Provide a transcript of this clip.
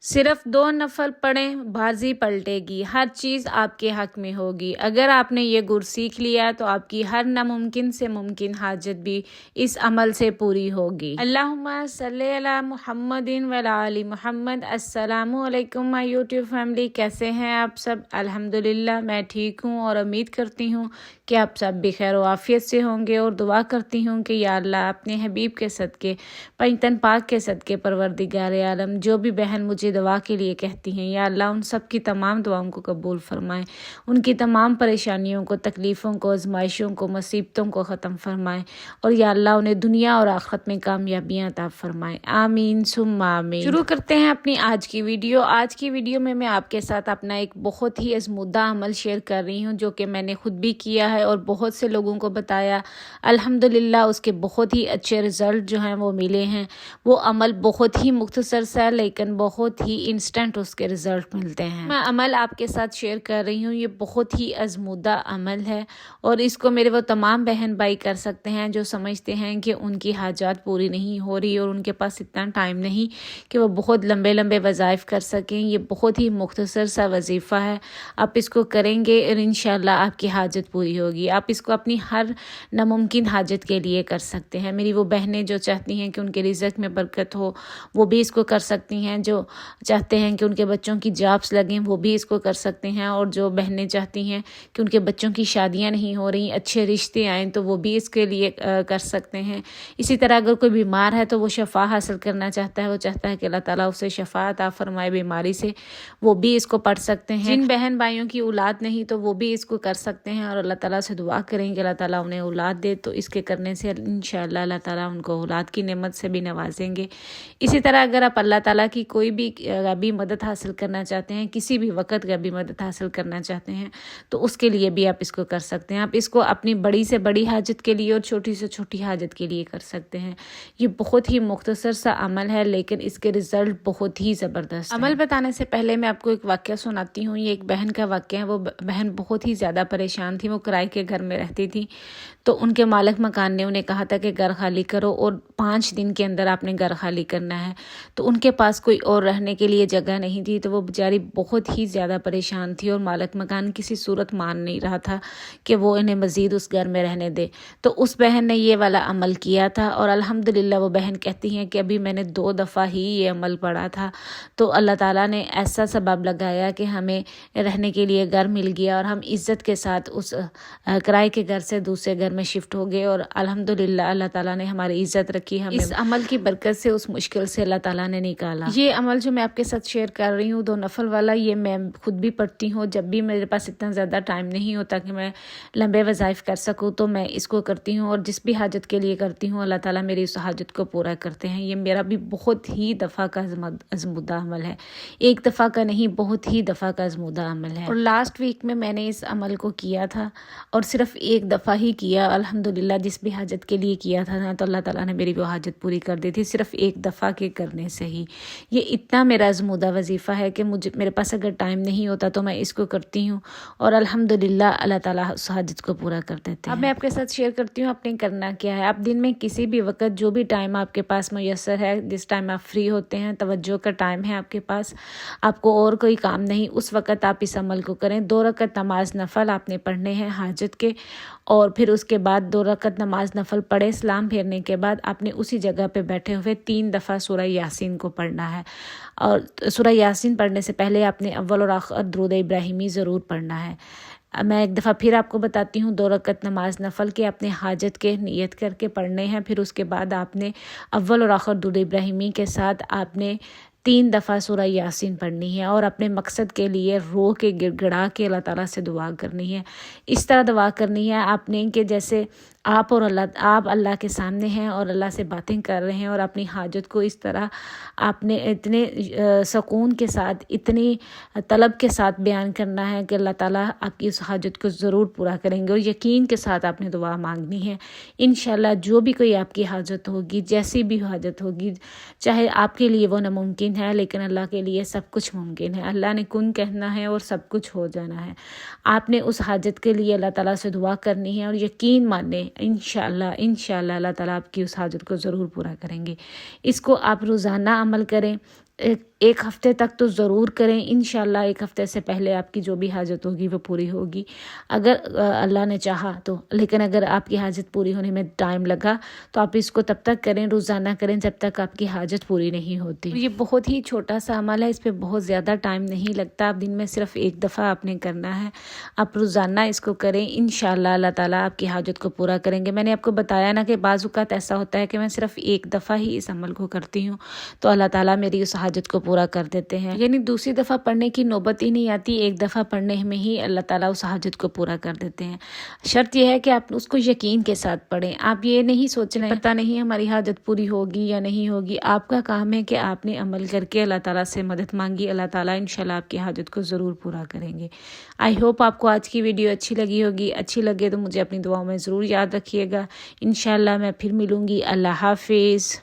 صرف 2 نفل پڑھیں، بازی پلٹے گی، ہر چیز آپ کے حق میں ہوگی۔ اگر آپ نے یہ گر سیکھ لیا تو آپ کی ہر ناممکن سے ممکن حاجت بھی اس عمل سے پوری ہوگی۔ اللہم صلی علی محمد وعلی آل محمد۔ السلام علیکم مائی یوٹیوب فیملی، کیسے ہیں آپ سب؟ الحمدللہ میں ٹھیک ہوں اور امید کرتی ہوں کہ آپ سب بخیر و عافیت سے ہوں گے، اور دعا کرتی ہوں کہ یا اللہ اپنے حبیب کے صدقے، پنجتن پاک کے صدقے، پروردگار عالم جو بھی بہن مجھے دعا کے لیے کہتی ہیں، یا اللہ ان سب کی تمام دعاؤں کو قبول فرمائیں، ان کی تمام پریشانیوں کو، تکلیفوں کو، آزمائشوں کو، مصیبتوں کو ختم فرمائیں، اور یا اللہ انہیں دنیا اور آخرت میں کامیابیاں عطا فرمائیں، آمین ثم آمین۔ شروع کرتے ہیں اپنی آج کی ویڈیو۔ آج کی ویڈیو میں آپ کے ساتھ اپنا ایک بہت ہی آزمودہ عمل شیئر کر رہی ہوں، جو کہ میں نے خود بھی کیا ہے اور بہت سے لوگوں کو بتایا، الحمدللہ اس کے بہت ہی اچھے رزلٹ جو ہیں وہ ملے ہیں۔ وہ عمل بہت ہی مختصر سا لیکن بہت ہی انسٹنٹ اس کے رزلٹ ملتے ہیں۔ میں عمل آپ کے ساتھ شیئر کر رہی ہوں، یہ بہت ہی آزمودہ عمل ہے، اور اس کو میرے وہ تمام بہن بھائی کر سکتے ہیں جو سمجھتے ہیں کہ ان کی حاجات پوری نہیں ہو رہی اور ان کے پاس اتنا ٹائم نہیں کہ وہ بہت لمبے لمبے وظائف کر سکیں۔ یہ بہت ہی مختصر سا وظیفہ ہے، آپ اس کو کریں گے اور انشاءاللہ آپ کی حاجت پوری ہوگی۔ آپ اس کو اپنی ہر ناممکن حاجت کے لیے کر سکتے ہیں۔ میری وہ بہنیں جو چاہتی ہیں کہ ان کے رزق میں برکت ہو، وہ بھی اس کو کر سکتی ہیں۔ جو چاہتے ہیں کہ ان کے بچوں کی جابس لگیں، وہ بھی اس کو کر سکتے ہیں۔ اور جو بہنیں چاہتی ہیں کہ ان کے بچوں کی شادیاں نہیں ہو رہی، اچھے رشتے آئیں، تو وہ بھی اس کے لیے کر سکتے ہیں۔ اسی طرح اگر کوئی بیمار ہے تو وہ شفا حاصل کرنا چاہتا ہے، وہ چاہتا ہے کہ اللہ تعالیٰ اسے شفا عطا فرمائے بیماری سے، وہ بھی اس کو پڑھ سکتے ہیں۔ جن بہن بھائیوں کی اولاد نہیں تو وہ بھی اس کو کر سکتے ہیں، اور اللہ تعالیٰ سے دعا کریں کہ اللہ تعالیٰ انہیں اولاد دے، تو اس کے کرنے سے انشاءاللہ اللہ تعالیٰ ان کو اولاد کی نعمت سے بھی نوازیں گے۔ اسی طرح اگر آپ اللہ تعالیٰ کی کوئی بھی غیبی مدد حاصل کرنا چاہتے ہیں، کسی بھی وقت غیبی مدد حاصل کرنا چاہتے ہیں، تو اس کے لیے بھی آپ اس کو کر سکتے ہیں۔ آپ اس کو اپنی بڑی سے بڑی حاجت کے لیے اور چھوٹی سے چھوٹی حاجت کے لیے کر سکتے ہیں۔ یہ بہت ہی مختصر سا عمل ہے لیکن اس کے رزلٹ بہت ہی زبردست ہیں۔ عمل بتانے سے پہلے میں آپ کو ایک واقعہ سناتی ہوں۔ یہ ایک بہن کا واقعہ ہے۔ وہ بہن بہت ہی زیادہ پریشان تھی، وہ کرائے کے گھر میں رہتی تھی، تو ان کے مالک مکان نے انہیں کہا تھا کہ گھر خالی کرو اور 5 دن کے اندر آپ نے گھر خالی کرنا ہے۔ تو ان کے پاس کوئی اور رہنے کے لیے جگہ نہیں تھی، تو وہ بیچاری بہت ہی زیادہ پریشان تھی، اور مالک مکان کسی صورت مان نہیں رہا تھا کہ وہ انہیں مزید اس گھر میں رہنے دے۔ تو اس بہن نے یہ والا عمل کیا تھا، اور الحمدللہ وہ بہن کہتی ہیں کہ ابھی میں نے 2 دفعہ ہی یہ عمل پڑھا تھا، تو اللہ تعالیٰ نے ایسا سبب لگایا کہ ہمیں رہنے کے لیے گھر مل گیا، اور ہم عزت کے ساتھ اس کرائے کے گھر سے دوسرے گھر میں شفٹ ہو گئے، اور الحمدللہ اللہ تعالیٰ نے ہماری عزت رکھی، ہمیں اس عمل کی برکت سے اس مشکل سے اللہ تعالیٰ نے نکالا۔ یہ عمل جو میں آپ کے ساتھ شیئر کر رہی ہوں 2 نفل والا، یہ میں خود بھی پڑھتی ہوں۔ جب بھی میرے پاس اتنا زیادہ ٹائم نہیں ہوتا کہ میں لمبے وظائف کر سکوں، تو میں اس کو کرتی ہوں، اور جس بھی حاجت کے لیے کرتی ہوں اللہ تعالیٰ میری اس حاجت کو پورا کرتے ہیں۔ یہ میرا بھی بہت ہی دفعہ کا آزمودہ عمل ہے، ایک دفعہ کا نہیں، بہت ہی دفعہ کا آزمودہ عمل ہے۔ اور لاسٹ ویک میں نے اس عمل کو کیا تھا، اور صرف ایک دفعہ ہی کیا الحمدللہ۔ جس بھی حاجت کے لیے کیا تھا نا، تو اللہ تعالیٰ نے میری وہ حاجت پوری کر دی تھی، صرف ایک دفعہ کے کرنے سے ہی۔ یہ اتنا میرا آزمودہ وظیفہ ہے کہ میرے پاس اگر ٹائم نہیں ہوتا تو میں اس کو کرتی ہوں، اور الحمدللہ اللہ تعالیٰ اس حاجت کو پورا کر دیتے ہیں۔ اب میں آپ کے ساتھ شیئر کرتی ہوں آپ نے کرنا کیا ہے۔ آپ دن میں کسی بھی وقت جو بھی ٹائم آپ کے پاس میسر ہے، جس ٹائم آپ فری ہوتے ہیں، توجہ کا ٹائم ہے آپ کے پاس، آپ کو اور کوئی کام نہیں، اس وقت آپ اس عمل کو کریں۔ 2 رکعت نماز نفل آپ نے پڑھنے ہیں حاجت کے، اور پھر اس کے بعد 2 رکعت نماز نفل پڑھے، سلام پھیرنے کے بعد آپ نے اسی جگہ پہ بیٹھے ہوئے 3 دفعہ سورہ یاسین کو پڑھنا ہے، اور سورہ یاسین پڑھنے سے پہلے آپ نے اول اور آخر درود ابراہیمی ضرور پڑھنا ہے۔ میں ایک دفعہ پھر آپ کو بتاتی ہوں، 2 رکعت نماز نفل کے اپنے حاجت کے نیت کر کے پڑھنے ہیں، پھر اس کے بعد آپ نے اول اور آخر درود ابراہیمی کے ساتھ آپ نے 3 دفعہ سورہ یاسین پڑھنی ہے، اور اپنے مقصد کے لیے رو کے گڑ گڑا کے اللہ تعالیٰ سے دعا کرنی ہے۔ اس طرح دعا کرنی ہے آپ نے کہ جیسے آپ اللہ کے سامنے ہیں اور اللہ سے باتیں کر رہے ہیں، اور اپنی حاجت کو اس طرح آپ نے اتنے سکون کے ساتھ، اتنی طلب کے ساتھ بیان کرنا ہے کہ اللہ تعالیٰ آپ کی اس حاجت کو ضرور پورا کریں گے، اور یقین کے ساتھ آپ نے دعا مانگنی ہے۔ انشاءاللہ جو بھی کوئی آپ کی حاجت ہوگی، جیسی بھی حاجت ہوگی، چاہے آپ کے لیے وہ ناممکن ہے لیکن اللہ کے لیے سب کچھ ممکن ہے۔ اللہ نے کن کہنا ہے اور سب کچھ ہو جانا ہے۔ آپ نے اس حاجت کے لیے اللہ تعالیٰ سے دعا کرنی ہے، اور یقین مانیں انشاءاللہ اللہ تعالیٰ آپ کی اس حاجت کو ضرور پورا کریں گے۔ اس کو آپ روزانہ عمل کریں، ایک ہفتے تک تو ضرور کریں، انشاءاللہ ایک ہفتے سے پہلے آپ کی جو بھی حاجت ہوگی وہ پوری ہوگی اگر اللہ نے چاہا تو۔ لیکن اگر آپ کی حاجت پوری ہونے میں ٹائم لگا تو آپ اس کو تب تک کریں، روزانہ کریں جب تک آپ کی حاجت پوری نہیں ہوتی۔ یہ بہت ہی چھوٹا سا عمل ہے، اس پہ بہت زیادہ ٹائم نہیں لگتا، آپ دن میں صرف ایک دفعہ آپ نے کرنا ہے، آپ روزانہ اس کو کریں، انشاءاللہ اللہ تعالیٰ آپ کی حاجت کو پورا کریں گے۔ میں نے آپ کو بتایا نا کہ بعض اوقات ایسا ہوتا ہے کہ میں صرف ایک دفعہ ہی اس عمل کو کرتی ہوں تو اللہ تعالیٰ میری اس حاجت کو پورا کر دیتے ہیں، یعنی دوسری دفعہ پڑھنے کی نوبت ہی نہیں آتی، ایک دفعہ پڑھنے میں ہی اللہ تعالیٰ اس حاجت کو پورا کر دیتے ہیں۔ شرط یہ ہے کہ آپ اس کو یقین کے ساتھ پڑھیں، آپ یہ نہیں سوچ رہے ہیں پتہ نہیں ہماری حاجت پوری ہوگی یا نہیں ہوگی، آپ کا کام ہے کہ آپ نے عمل کر کے اللہ تعالیٰ سے مدد مانگی، اللہ تعالیٰ انشاءاللہ آپ کی حاجت کو ضرور پورا کریں گے۔ آئی ہوپ آپ کو آج کی ویڈیو اچھی لگی ہوگی، اچھی لگے تو مجھے اپنی دعاؤں میں ضرور یاد رکھیے گا، انشاءاللہ میں پھر ملوں گی۔ اللہ حافظ۔